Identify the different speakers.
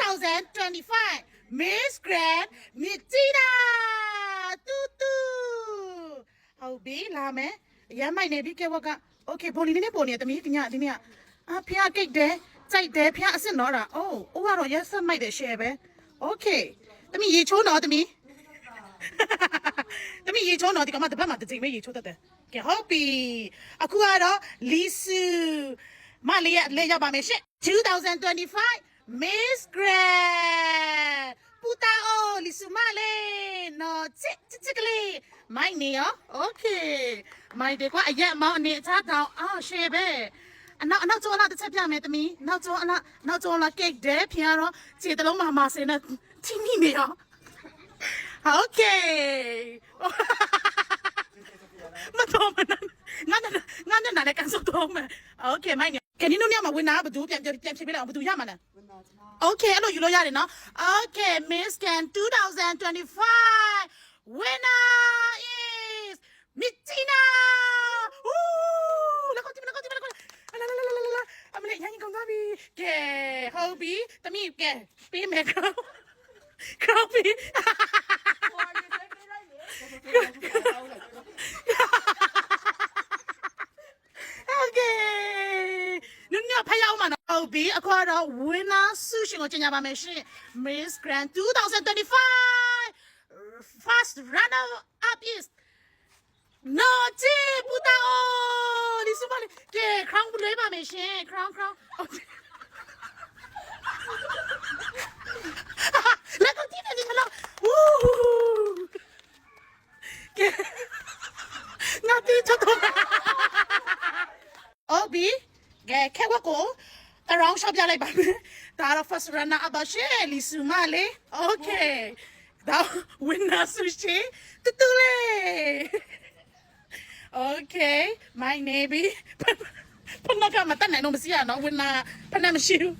Speaker 1: 2025 Miss Grand Mitina တူတူဟုတ်ပြီလာမယ်ရမ်းမိုက်နေပြီကဲဝက Okay ဘောလီနေပေါ်နေတမီးဒီညအာဖျားကိတ်တယ်ကြိုက်တယ်ဖျားအစ်စ်တော့တာအိုးကတော့ရက်ဆက်မိုက်တယ် share ပဲ Okay တမီးရေချိုးတော့တမီးတမီးရေချိုးတော့ဒီကမှတစ်ဖက်မှာတစ်ချိန်ပဲရေချိုးတတ်တယ်ကဲဟုတ်ပြီအခုကတော့လီဆူမလေးရလဲရောက်ပါမယ်ရှင့်2025 Miss Grand ပူတာအိုလီဆူမလေးနော်ချစ်ကလေးမိုက်နေရော Okay မိုက်တယ်ကွာအရက်မောင်းအနေအထားကောင်းရှယ်ပဲအနောက်ကျော်လာတစ်ချက်ပြမယ်တမီးနောက်ကျော်လာကိတ်တယ်ဖျားတော့ခြေတလုံးမှာစင်းနဲ့ထိမိနေရော Okay မတော်မနာငါနဲ့လည်းကန်စောတော့မယ် Okay မိုက်နေကနေ့ညမှာဝင်လာဘသူပြန်ဖြေပေးလိုက်အောင်ဘသူရမှာလဲ Okay အဲ့လိုယူလို့ရတယ်နော် Okay Miss Can 2025 winner is Mitina လာအမလေးရန်ကုန်သွားပြီကဲဟုတ်ပြီတမီးကဲပေးမယ်ခေါင်းပြီ Okay နုညဖျောင်းမှာနော်ဟုတ်ပြီအခုတော့ winner ဆုရှင်ကိုကြေညာပါမယ်ရှင် Miss Grand 2025 first runner up is Nochi Putao ဒီစပါလေကဲ crown လွှဲပါမယ်ရှင် crown လက်ကိုကြည့်နေတယ်လို့ကဲငါတီးချတော့အော်ဘီကဲခဲဝကိုတရောင်းရှော့ပြလိုက်ပါမယ်ဒါတော့ first runner up ရှင်လီဆူမလေး Okay ဒါ winner ဆုရှင်တူလေး Okay my neighbor ဖနကမတန်နိုင်တော့မစီရနော် winner ဖနမရှိဘူး